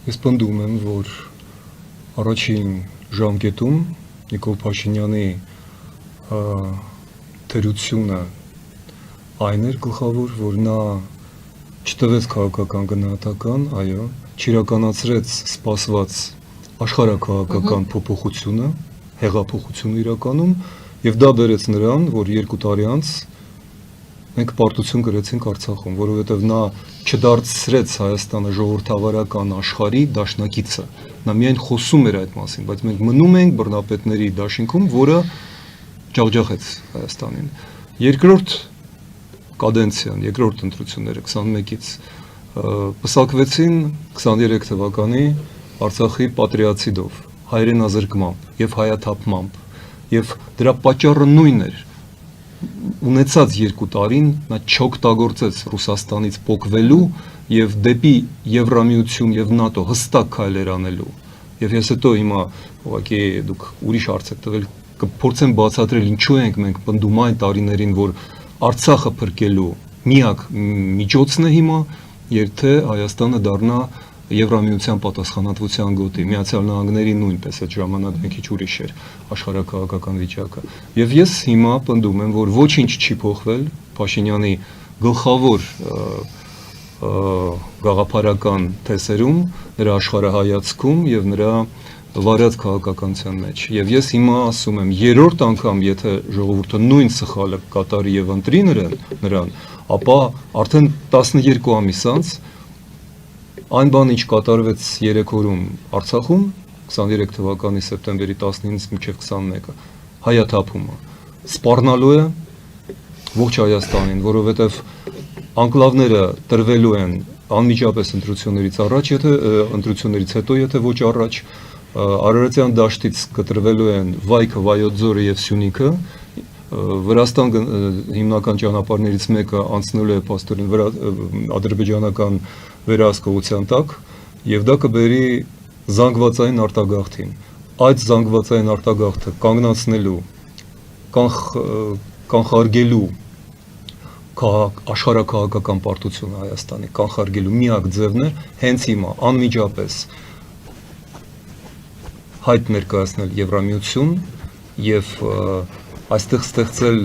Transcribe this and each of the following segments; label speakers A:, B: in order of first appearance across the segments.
A: Ես պնդում եմ, որ առաջին ժամկետում Նիկոլ Փաշինյանի թերությունը այն էր գլխավոր, որ նա չտվեց քաղաքական գնահատական, այո, չիրականացրեց սպասված աշխարհաքաղաքական փոփոխությունը, հեղափոխությունը իրականում, եւ դա բերեց նրան, որ 2 տարի անց մենք պարտություն կրեցինք Արցախում, որովհետեւ նա չդարձրեց Հայաստանը ժողովրդավարական աշխարհի դաշնակիցը։ Նա միայն խոսում էր այդ մասին, բայց մենք մնում ենք բռնապետների դաշինքում, որը ջախջախեց Հայաստանին։ Երկրորդ կադենցիան, երկրորդ ընտրությունները 21-ից պսակվեցին 23 թվականի Արցախի պատրիացիդով, հայրենազրկմամբ եւ հայաթափմամբ, եւ դրա պատճառը նույնն էր։ Ունեցած 2 տարին նա չօգտագործեց Ռուսաստանից փոխվելու եւ դեպի Եվրամիություն եւ ՆԱՏՕ հստակ քայլեր անելու։ Եվ ես հետո հիմա ուղղակի դուք ուրիշ հարց եք տվել, կփորձեմ բացատրել ինչու ենք մենք պնդում այն տարիներին, որ Արցախը փրկելու միակ միջոցն է հիմա, եթե Հայաստանը դառնա Եվրամիության պատասխանատվության գոտի, Միացյալ Նահանգների նույնպես այդ ժամանակ մի քիչ ուրիշ էր աշխարհաքաղաքական վիճակը։ Եվ ես հիմա պնդում եմ, որ ոչինչ չի փոխվել Փաշինյանի գլխավոր գաղափարական թեսերում, նրա աշխարհայացքում եւ նրա վարած քաղաքականության մեջ։ Եվ ես հիմա ասում եմ, երրորդ անգամ, եթե ժողովուրդը նույն սխալը կատարի եւ ընտրի նրան, ապա արդեն 12 ամիս անց այն բանը, ինչ կատարվեց 3 օրում Արցախում, 23 թվականի սեպտեմբերի 19-ից մինչև 21-ը, հայաթափումը, սպառնալու է ողջ Հայաստանին, որովհետև անկլավները տրվելու են անմիջապես ընտրություններից առաջ, ընտրություններից հետո, եթե ոչ առաջ, Արարատյան դաշտից կտրվելու են Վայքը, Վայոց ձորը եւ Սյունիքը, Վրաստան հիմնական ճանապարհներից մեկը անցնելու է փաստորեն ադրբեջանական վերահսկողության տակ, եւ դա կբերի զանգվածային արտագաղթին։ Այդ զանգվածային արտագաղթը կանգնացնելու, կանխարգելու աշխարհաքաղաքական պարտությունը Հայաստանի, կանխարգելու միակ ձևն է հենց հիմա անմիջապես հայտ ներկայացնել Եվրամիություն եւ այստեղ ստեղծել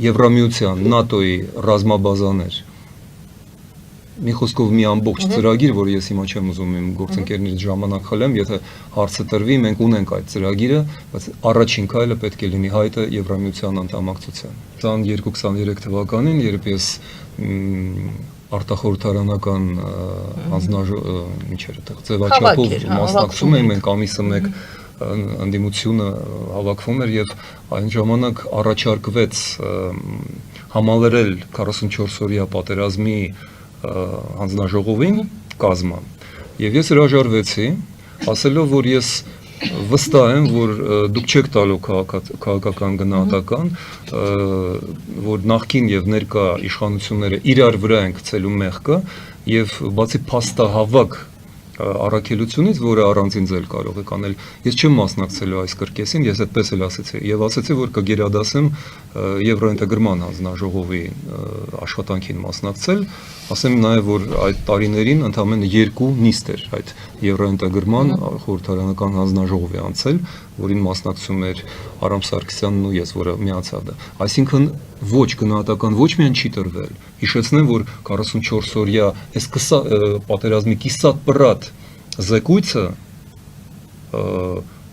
A: Եվրամիության, ՆԱՏՕ-ի ռազմաբազաներ։ Մի խոսքով մի ամբողջ ծրագիր, որ ես հիմա չեմ ուզում իմ գործընկերներից ժամանակ խլեմ, եթե հարցը տրվի, մենք ունենք այդ ծրագիրը, բայց առաջին քայլը պետք է լինի հայտը Եվրամիության անդամակցության։ 22-23 թվականին, երբ ես արտախորհրդարանական ձևաչափով մասնակցում էի, մենք ամիսը մեկ ընդդիմությունը հավաքվում էր եւ այն ժամանակ առաջարկվեց համալրել 44-օրյա պատերազմի հանձնաժողովին կազմը եւ ես հրաժարվեցի, ասելով, որ ես վստահ եմ, որ դուք չեք տալու քաղաքական գնահատական, որ նախկին եւ ներկա իշխանությունները իրար վրա են գցելու մեղքը եւ բացի փաստահավաք առաքելությունից, որը առանձին ձել կարող եք անել, ես չեմ մասնակցելու այս կրկեսին, ես այդպես էլ ասեցի եւ ասեցի, որ կգերադասեմ Եվրոինտեգրման հանձնաժողովի աշխատանքին մասնակցել, ասեմ նաեւ, որ այդ տարիներին ընդամենը 2 նիստ էր այդ Եվրոինտեգրման խորհրդարանական հանձնաժողովի անցել, որին մասնակցում էր Արամ Սարգսյանն ու ես, որը միացավ դա։ Այսինքն ոչ գնահատական ոչ միայն չի տրվել, հիշեցնեմ, որ 44-օրյա այս պատերազմի կիսատ պրատ զեկույցը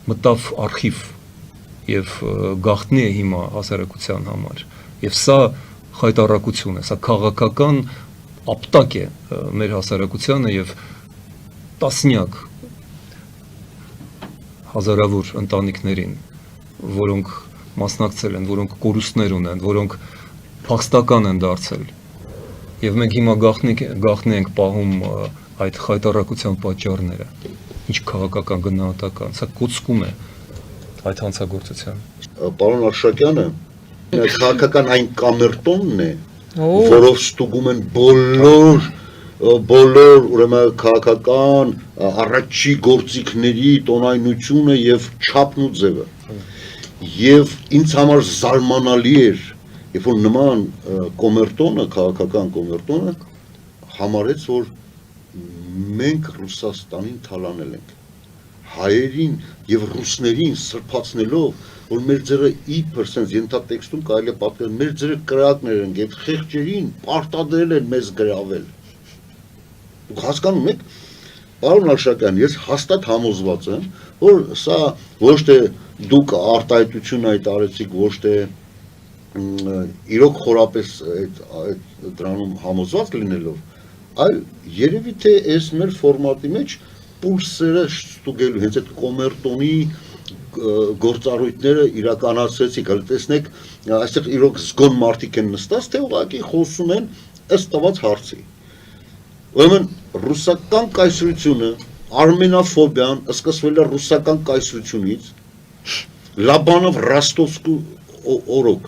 A: մտավ արխիվ եւ գաղտնի է հիմա հասարակության համար եւ սա խայտառակություն է, սա քաղաքական ապտակ է մեր հասարակությանը եւ տասնյակ հազարավոր ընտանիքներին, որոնք մասնակցել են, որոնք կորուստներ ունեն, որոնք փախստական են դարձել եւ մենք հիմա գաղտնի ենք պահում այդ խայտառակության պատճառները, ինչ քաղաքական գնահատական, սա կոծկում է այդ հանցագործության։
B: Պարոն Արշակյանը, քաղաքական այն կամերտոնն է, որով ստուգում են բոլոր ուրեմն քաղաքական առաջի գործիքների տոնայնությունը եւ չափն ու ձևը։ Եվ ինձ համար զարմանալի էր, երբ որ նման կոմերտոնը, քաղաքական կոմերտոնը համարեց, որ մենք Ռուսաստանին թալանել ենք, հայերին եւ ռուսներին սրբացնելով, որ մեր ձեռը իբր sense ենթատեքստում կարելի է պատկերել, մեր ձեռը կրակներ են եւ խեղճերին պարտադրել են մեզ գրավել։ Դուք հասկանում եք, պարոն Աշակյան, ես հաստատ համոզված եմ, որ սա ոչ թե դուք արտահայտություն այդ արեցիք, ոչ թե իրոք խորապես այդ դրանում համոզված լինելով, այլ երևի թե այս մեր ֆորմատի մեջ պուլսերը ստուգելու հենց այդ կոմերտոնի գործառույթները իրականացրեցիք, հələ տեսնեք, այստեղ իրոք զգոն մարդիկ են նստած, թե ուղղակի խոսում են ըստ տված հարցի։ Ուրեմն ռուսական կայսրությունը, արմենաֆոբիան սկսվել է ռուսական կայսրությունից, Լաբանով Ռոստովսկու օրոք։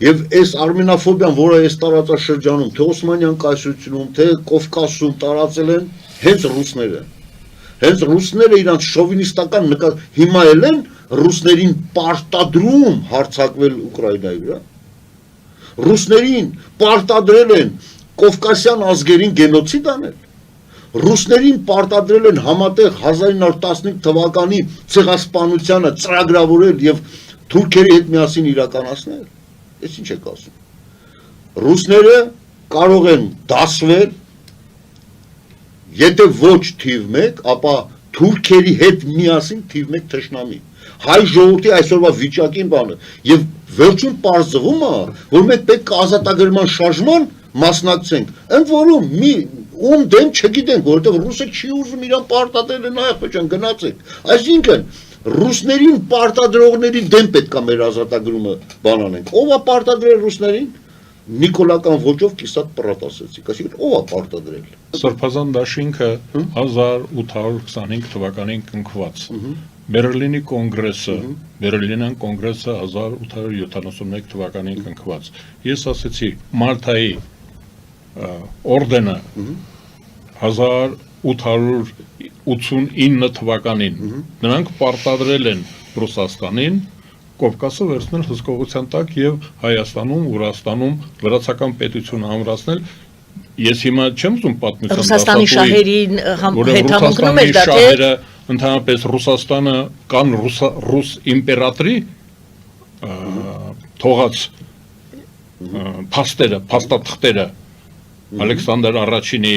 B: Եվ այս արմենաֆոբիան, որը այս տարածաշրջանում, թե Օսմանյան կայսրությունում, թե Կովկասում տարածել են հենց ռուսները։ Հենց ռուսները իրանց շովինիստական հիմա էլ են ռուսներին պարտադրում հարձակվել Ուկրաինայի վրա։ Ռուսներին պարտադրել են Կովկասյան ազգերին գենոցիդ անել։ Ռուսներին պարտադրել են համատեղ 1915 թվականի ցեղասպանությանը ծրագրավորել եւ թուրքերի հետ միասին իրականացնել։ Ես ինչ եք ասում։ Ռուսները կարող են դասվել, եթե ոչ թիվ 1, ապա թուրքերի հետ միասին թիվ 1 թշնամի։ Հայ ժողովրդի այսօրվա վիճակին բանը եւ վերջում պարզվում է, որ մենք պետք է ազատագրման շարժման մասնակցենք։ Ընդ որում ում դեմ չգիտենք, որովհետեւ ռուսը չի ուզում իրան պարտադրել են այդպես գնացեք։ Այսինքն ռուսներին պարտադրողների դեմ պետք է մեր ազատագրումը բանանենք։ Ո՞վ է պարտադրել ռուսներին։ Նիկոլական ոճով կիսատ պրատ ասեցիք, այսինքն ով է պարտադրել։
C: Սրբազան դաշինքը 1825 թվականին կնքված։ Բերլինի կոնգրեսը, Բերլինյան կոնգրեսը 1871 թվականին կնքված։ Ես ասեցի Մալթայի օրդենը 1889 թվականին նրանք պարտադրել են Ռուսաստանին Կովկասը վերցնել հսկողության տակ եւ Հայաստանում, Ուրաստանում լրացական պետություն ամրացնել։ Ես հիմա չեմ ուզում պատմության
D: Ռուսաստանի շահերին հետ համընկնում էր դա, թե
C: ընդհանրապես Ռուսաստանը կան ռուս իմպերատրի թողած փաստերը, փաստաթղթերը Ալեքսանդր Առաջինի,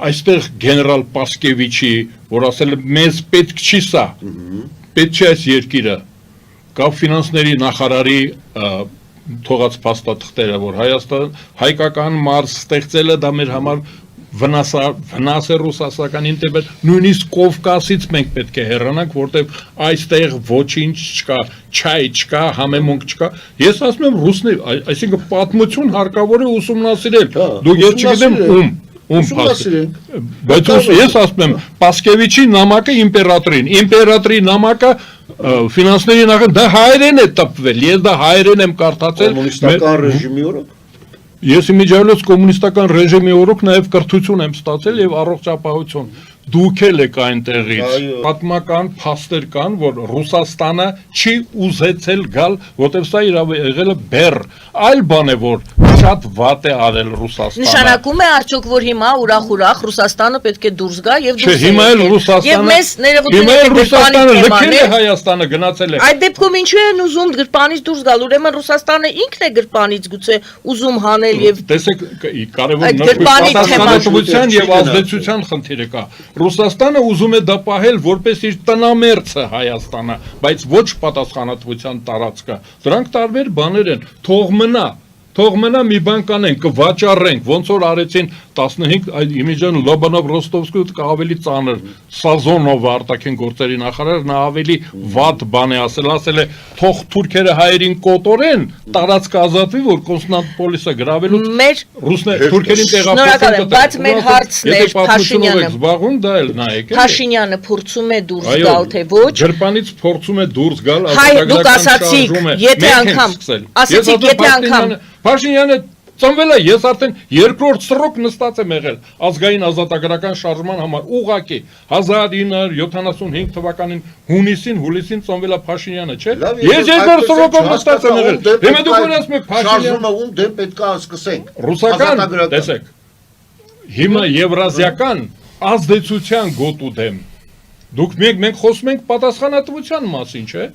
C: այստեղ գեներալ Պասկևիչի, որ ասել է մեզ պետք չի սա, պետք չի այս երկիրը, կապ ֆինանսների նախարարի թողած փաստաթղթերը, որ հայկական մարզ ստեղծելը դա մեր համար վնաս է ռուսասականին, նույնիսկ Կովկասից մենք պետք է հեռանանք, որտեղ այստեղ ոչինչ չկա, չայ չկա, համեմունք չկա։ Ես ասում եմ ռուսներ, այսինքն պատմություն հարկավոր է ուսումնասիրել։ Դու ես չգիտեմ ում
B: ուսումնասիրենք։
C: Բայց ես ասում եմ Պասկևիչի նամակը իմպերատրի նամակը ֆինանսների նախարար դա հայերեն է տպվել, ես դա հայերեն եմ կարդացել։
B: Կոմունիստական ռեժիմի օրոք։
C: Ես իմիջիայլոց կոմունիստական ռեժիմի օրոք նաև կրթություն եմ ստացել եւ առողջապահություն։ Դուք էլ եք այնտեղից։ Պատմական փաստեր կան, որ Ռուսաստանը չի ուզեցել գալ, որտեղ սա եղել է բեռ։ Այլ բան է, որ շատ վատ է արել Ռուսաստանը։
D: Նշանակում է արդյոք, որ հիմա ուրախ Ռուսաստանը պետք է դուրս գա եւ դուրս
C: Հիմա էլ Ռուսաստանը լքել է Հայաստանը գնացել է։
D: Այդ դեպքում ինչու են ուզում գրպանից դուրս գալ, ուրեմն Ռուսաստանը ինքն է գրպանից գուցե ուզում հանել եւ
C: տեսեք կարևոր պատասխանատվության եւ ազդեցության խնդիրը կա։ Ռուսաստանը ուզում է դա պահել որպես իր տնամերձը Հայաստանը, բայց ոչ պատասխանատվության տարածքը։ Դրանք տարբեր բաներ են։ Թող մնա մի բան կանենք, կվաճառենք, ոնց որ արեցին 15 այդ իմիջան Լոբանով Ռոստովսկու ավելի ծանր Սազոնովը արտաքին գործերի նախարար նա ավելի վատ բան է ասել է թող թուրքերը հայերին կոտորեն, տարածքը azատվի, որ Կոնստանտինոպոլիսը գրավելու թուրքերին տեղափոխել։
D: Բայց մեր հարցն է
C: Փաշինյանը
D: փորձում է դուրս գալ, թե ոչ։
C: Ջրպանից փորձում է դուրս գալ,
D: դուք ասացիք, եթե անգամ
C: Փաշինյանը ծնվել է, ես արդեն երկրորդ սրոք նստած եմ եղել ազգային ազատագրական շարժման համար, ուղղակի 1975 թվականին հուլիսին ծնվել է Փաշինյանը, չէ՞։ Ես երկրորդ սրոքով նստած եմ եղել։ Հիմա դուք ասում եք Փաշինյանը ում դեմ պետք է սկսենք։ Ռուսական, տեսեք։ հիմա եվրազիական ազդեցության գոտու դեմ։ Դուք մենք խոսում ենք պատասխանատվության մասին, չէ՞։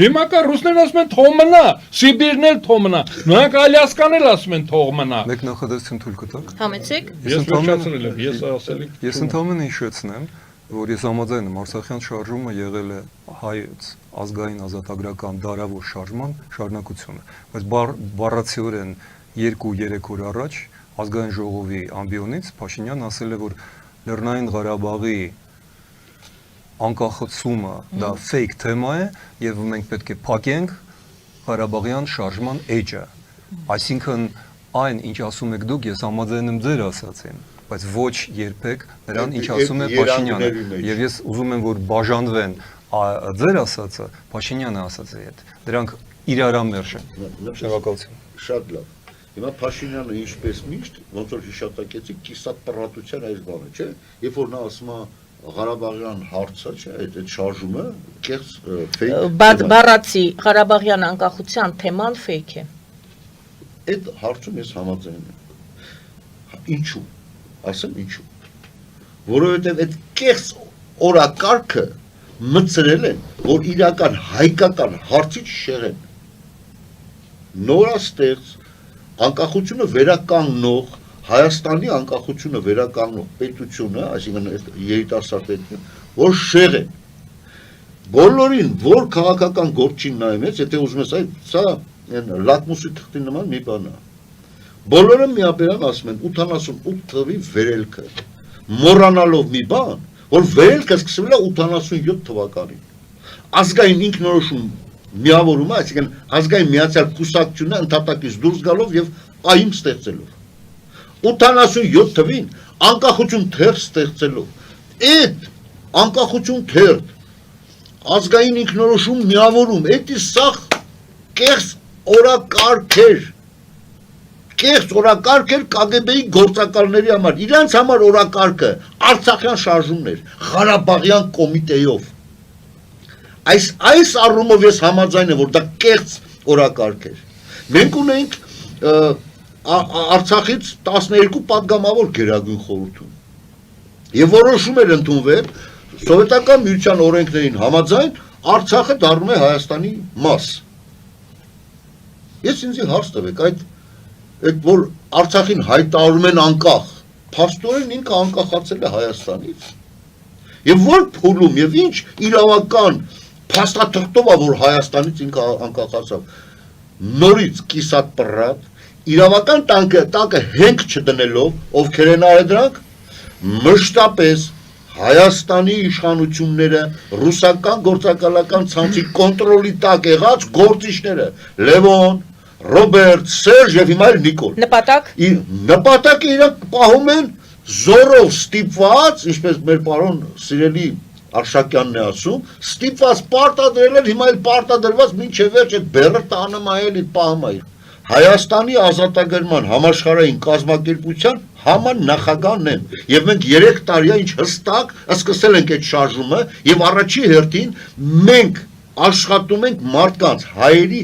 C: Հիմա կա ռուսներն ասում են թող մնա, Սիբիրն էլ թող մնա, նրանք Ալյասկան էլ ասում են թող մնա։
A: Մեկ նախադասություն թույլ կտաք։
D: Համեցեք։
C: Ես վերջացրել եմ, ես ասել եմ։
A: Ես ընդհանրապես հիշեցնեմ, որ ես համաձայն եմ Արցախյան շարժումը եղել է հայոց ազգային ազատագրական դարավոր շարժման շարունակությունը, բայց բառացիորեն 2-3 օր առաջ ազգային ժողովի ամբիոնից Փաշինյանն ասել է, որ Լեռնային Ղարաբաղի անկախացումը դա fake թեմա է եւ մենք պետք է փակենք Ղարաբաղյան շարժման էջը։ Այսինքն այն ինչ ասում եք դուք, ես համաձայն եմ ձեր ասածին, բայց ոչ երբեք նրան ինչ ասում է Փաշինյանը։ Եվ ես ուզում եմ որ բաժանվեն ձեր ասածը Փաշինյանը ասածի հետ։ Դրանք իրարամերժ են։ Շնորհակալություն։
B: Շատ լավ։ Հիմա Փաշինյանը ինչպես միշտ, ոնց որ հիշատակեցի, կիսատ պռատության այս բանը, չէ՞։ Երբ որ նա ասում է Ղարաբաղյան հարցը, չէ՞, այդ շարժումը կեղծ fake։
D: Բառացի Ղարաբաղյան անկախության թեման fake է։
B: Այդ հարցում ես համաձայն եմ։ Ինչու։ Ասեմ ինչու։ Որովհետև այդ կեղծ օրակարգը մտցրել են, որ իրական հայկական հարցից շեղեն։ Նորաստեղծ անկախությունը վերականգնող Հայաստանի անկախությունը վերականգնող պետությունը, այսինքն երիտասարդ պետությունը, որ շեղ են։ Բոլորին, որ քաղաքական գործին նայում ես, եթե ուզում ես, սա լակմուսի թղթի նման մի բան է։ Բոլորը միաբերան ասում են 88 թվի վերելքը, մոռանալով մի բան, որ վերելքը սկսվել է 87 թվականին։ Ազգային ինքնորոշում միավորումը, այսինքն ազգային միացյալ կուսակցությունը ընդհատակից դուրս գալով եւ ԱԻՄ ստեղծելով։ 87 թվին անկախություն թերթ ստեղծելով։ Այդ անկախություն թերթ ազգային ինքնորոշում միավորում, դա սա կեղծ օրակարգեր։ Կեղծ օրակարգեր KGB-ի գործակալների համար, իրանց համար օրակարգը Արցախյան շարժումն էր, Ղարաբաղյան կոմիտեով։ Այս առումով ես համաձայն եմ, որ դա կեղծ օրակարգ էր։ Մենք ունենք Արցախից 12 պատգամավոր գերագույն խորհրդում։ Եվ որոշում էր ընդունվել սովետական միության օրենքներին համաձայն Արցախը դառնում է Հայաստանի մաս։ Ես ինձ հարց տվեք, այդ որ Արցախին հայտարարում են անկախ, փաստորեն ինքը անկախացել է Հայաստանից։ Եվ որ փուլում եւ ինչ իրավական փաստաթղթով է, որ Հայաստանից ինքը անկախացավ։ Նորից կիսատ պռատ, իրավական տանկը հենք չդնելով, ովքեր են արել դրանք, մշտապես Հայաստանի իշխանությունները ռուսական գործակալական ցանցի կոնտրոլի տակ եղած գործիչները Լևոն, Ռոբերտ, Սերժ եւ հիմա էլ Նիկոլ։ Նպատակը իրանք պահում են զորով ստիպված, ինչպես մեր պարոն սիրելի Արշակյանն է ասում, ստիպված պարտադրել են, հիմա էլ պարտադրված մինչև վերջ այդ բեռը տանում է էլի պահում է։ Հայաստանի ազատագրման համաշխարհային կազմակերպության համանախագահն եմ եւ մենք 3 տարի ինչ հստակ սկսել ենք այդ շարժումը եւ առաջի հերթին մենք աշխատում ենք մարդկանց հայերի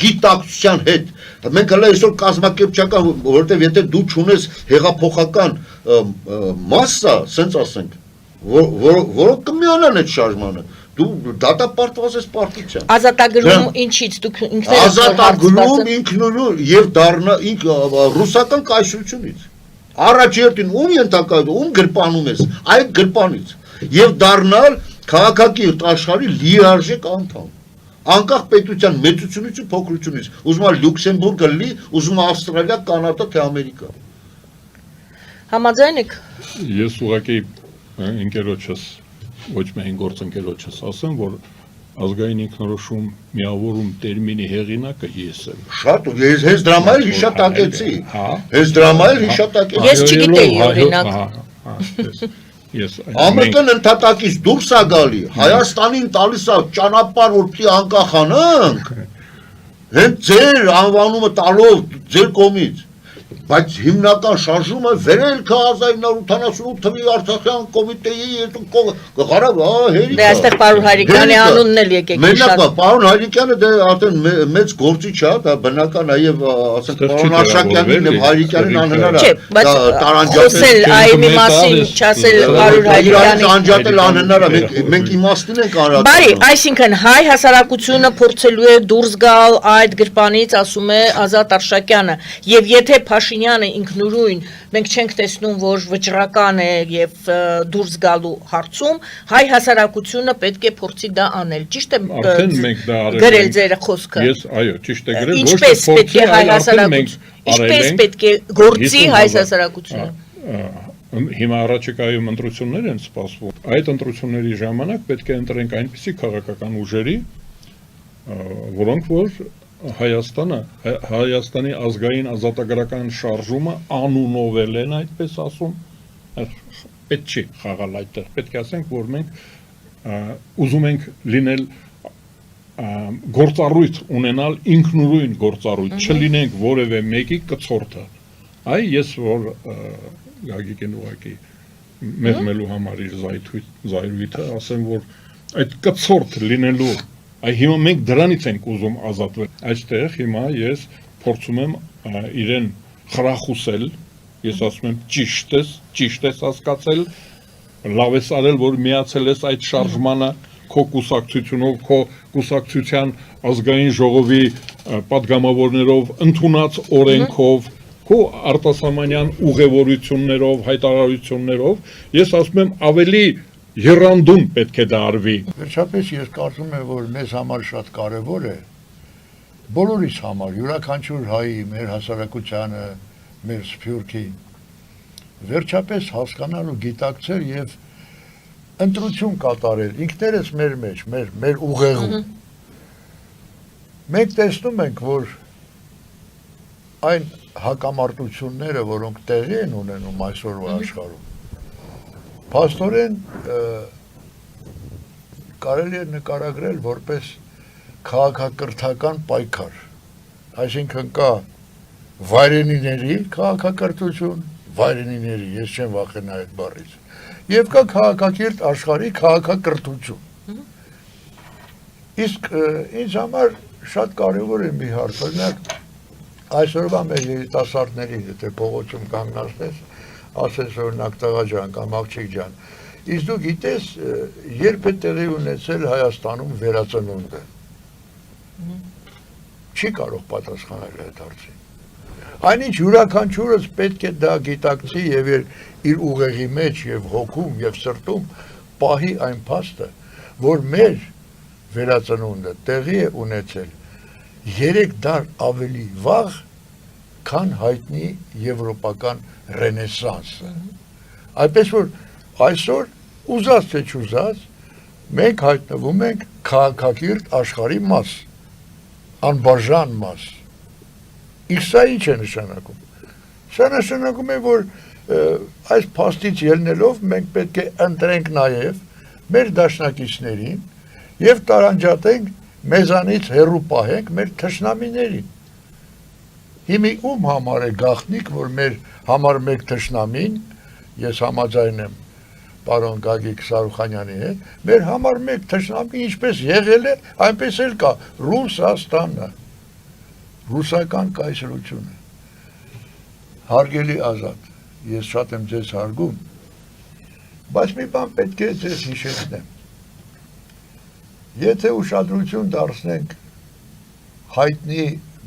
B: գիտակցության հետ մենք հələ այսօր կազմակերպչական որովհետեւ եթե դու չունես հեղափոխական մասսա ասենք ասենք որոնք կմիանան այդ շարժմանը դու դատապարտված ես պարտության
D: ազատագրում ինչից դուք ինքներդ
B: ազատագրում ինքնուրույն եւ դառնա ռուսական կայսրությունից առաջ երթին ում ենթակայում ում գրպանում ես այդ գրպանից եւ դառնալ քաղաքակիրթ աշխարհի լիարժեք անդամ անկախ պետության մեծությունից ու փոքրությունից ուզում է Լյուքսեմբուրգը լի ուզում է Ավստրալիա կանադա թե Ամերիկա
D: համաձայն եք
C: ես ուղղակի ընկերոջս ոչ միայն գործընկերոջս ասեմ, որ ազգային ինքնորոշում միավորում տերմինի հեղինակը ես եմ։
B: Շատ ու ես հենց դրա համար հիշատակեցի։ Հենց դրա համար հիշատակեցի։
D: Ես չգիտեի օրինակ։
B: Ամեն ընդհատակից դուրս է գալի, Հայաստանին տալիս է ճանապարհ որ պիտի անկախանանք։ Հենց ձեր անվանումը տալով ձեր կողմից։ բայց հիմնական շարժումը վերել կա 1988 թվականի Արցախյան կոմիտեի գլխարավ հերիք։
D: Դե այստեղ պարոն Հայրիկյանի անունն էլ եկեք
B: Մենակ
D: հիշած։
B: պարոն Հայրիկյանը դե արդեն մեծ գործիչ է, դա բնական նաև ասենք պարոն Արշակյանին եւ Հայրիկյանին անհնար է։
D: Չէ, բայց խոսել այ մի մասին, չասել պարոն Հայրիկյանի։
B: Անջատել անհնար է, մենք իմաստին ենք արած։
D: Բարի, այսինքն հայ հասարակությունը փորձելու է դուրս գալ այդ գրպանից, ասում է Ազատ Արշակյանը, եւ եթե Փաշինյանը ինքնուրույն մենք չենք տեսնում, որ վճռական է եւ դուրս գալու հարցում, հայ հասարակությունը պետք է փորձի դա անել։ Ճիշտ է
C: Արդեն մենք դա արել
D: գրել
C: ենք։
D: ձեր խոսքը։
C: Ես, այո, ճիշտ է գրել,
D: Ինչպես պետք է հայ հասարակությունը,
C: արել
D: ինչպես
C: ենք,
D: պետք է գործի
C: 50
D: հայ
C: հազար։
D: հասարակությունը։
C: Հիմա առաջիկայում ընտրություններ են սպասվում։ Այդ ընտրությունների ժամանակ պետք է ընտրենք այնպիսի քաղաքական ուժերի, որոնք որ Հայաստանի ազգային ազատագրական շարժումը անունովել են, այդպես ասում, պետք չի խաղալ այդտեղ, պետք է ասենք, որ մենք ուզում ենք լինել գործառույթ ունենալ ինքնուրույն գործառույթ, չլինենք որևէ մեկի կցորդը։ Այ ես որ Գագիկեն ուղակի մեղմելու համար իր զայրույթը, ասեմ, որ այդ կցորդ լինելու, այ հիմա մենք դրանից ենք ուզում ազատվել։ Այստեղ հիմա ես փորձում եմ իրեն խրախուսել, ես ասում եմ ճիշտ ես հասկացել, լավ ես արել, որ միացել ես այդ շարժմանը քո կուսակցությունով, քո կուսակցության ազգային ժողովի պատգամավորներով, ընդունած օրենքով, քո արտասահմանյան ուղևորություններով, հայտարարություններով, ես ասում եմ ավելի եռանդուն պետք է դա արվի։
E: Վերջապես ես կարծում եմ, որ մեզ համար շատ կարևոր է, բոլորիս համար, յուրաքանչյուր հայի, մեր հասարակությանը, մեր սփյուռքի, վերջապես հասկանալ ու գիտակցել եւ ընտրություն կատարել, ինքներս մեր մեջ, մեր ուղեղում։ Մենք տեսնում ենք, որ այն հակամարտությունները, որոնք տեղի են ունենում այսօրվա աշխարհում, փաստորեն կարելի է նկարագրել որպես քաղաքակրթական պայքար, այսինքն կա վայրենիների քաղաքակրթություն, վայրենիների, ես չեմ վախենա այդ բառից, եւ կա քաղաքակիրթ աշխարհի քաղաքակրթություն։ Իսկ ինձ համար շատ կարևոր է մի հարց, օրինակ այսօրվա մեր երիտասարդների, եթե փողոցում կանգնացնես, ասես օրինակ տղա ջան կամ աղջիկ ջան, իսկ դու գիտես երբ է տեղի ունեցել Հայաստանում վերածնունդը։ Չի կարող պատասխանել այդ հարցին։ Այնինչ յուրաքանչյուրս պետք է դա գիտակցի եւ իր ուղեղի մեջ եւ հոգում եւ սրտում պահի այն փաստը, որ մեր վերածնունդը տեղի է ունեցել 3 դար ավելի վաղ, քան հայտնի եվրոպական ռենեսանսը։ Այնպես որ այսօր ուզած թե չուզած մենք հայտնվում ենք քաղաքակիրթ աշխարհի մաս, անբաժան մաս։ Իսկ սա ինչ է նշանակում։ Սա նշանակում է, որ այս փաստից ելնելով մենք պետք է ընտրենք նաև մեր դաշնակիցներին եւ տարանջատենք մեզանից հեռու պահենք մեր թշնամիներին։ Հիմի ում համար է գաղտնիք, որ մեր համար մեկ թշնամին, ես համաձայն եմ պարոն Գագիկ Սարուխանյանի հետ, մեր համար մեկ թշնամի ինչպես եղել է, այնպես էլ կա Ռուսաստանը, ռուսական կայսրությունը։ Հարգելի Ազատ, ես շատ եմ ձեզ հարգում, բայց մի բան պետք է ձեզ հիշեցնեմ։ Եթե ուշադրություն դարձնենք հայտնի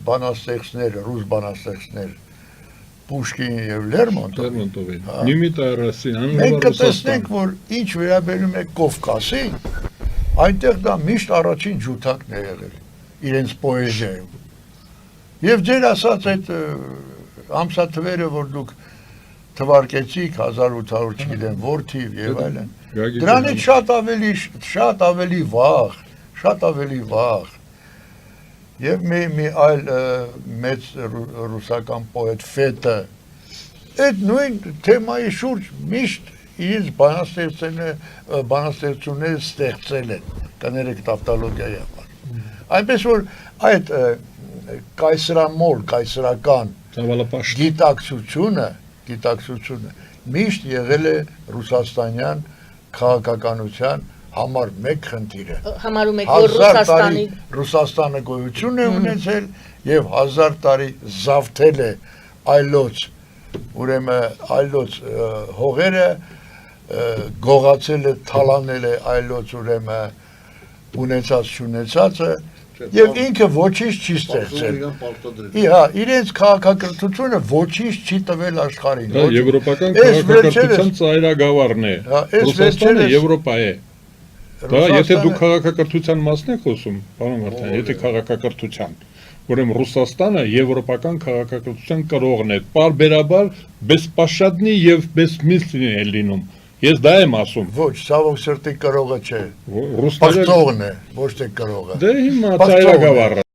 E: բանաստեղծներ, ռուս բանաստեղծներ Պուշկին եւ Լերմոնտովին,
C: Նիմիտա Ռասինյանը,
E: մենք կտեսնենք, որ ինչ վերաբերում է Կովկասին, այնտեղ դա միշտ առաջին ջութակն է եղել իրենց պոեզիայում։ Եվ ձեր ասած այդ ամսաթվերը, որ դուք թվարկեցիք 1800 չգիտեմ որ թիվ եւ այլն, դրանից շատ ավելի վաղ եւ մի այլ մեծ ռուսական պոետ Ֆետը այդ նույն թեմայի շուրջ միշտ իր բանաստեղծությունները ստեղծել են, կներեք տավտոլոգիայի համար։ Այնպես որ այդ կայսրամոլ, կայսրական
C: Ցավալապաշտ։
E: Գիտակցությունը միշտ եղել է ռուսաստանյան քաղաքականության համար մեկ խնդիրը։
D: Համարում եք, որ Ռուսաստանի
E: Ռուսաստանը գոյություն է ունեցել եւ 1000 տարի զավթել է այլոց, ուրեմն այլոց հողերը գողացել է, թալանել է այլոց ուրեմն ունեցած չունեցածը եւ ինքը ոչինչ չի ստեղծել։ Իհա, իրենց քաղաքակրթությունը ոչինչ չի տվել աշխարհին։
C: Դա եվրոպական քաղաքակրթության ծայրագավառն է։ Ռուսաստանը Եվրոպա է։ Դա եթե դուք քաղաքակրթության մասն եք խոսում, պարոն Վարդան, եթե քաղաքակրթության, ուրեմն Ռուսաստանը եվրոպական քաղաքակրթության կրողն է, պարբերաբար բեսպաշտնի եւ բեսմիլնի է լինում։ Ես դա եմ ասում։
E: Ոչ, ցավոք սրտի կրողը չէ։
C: Ռուսները
E: Պարտողն է, ոչ թե կրողը։
C: Դե հիմա ծայրագավառը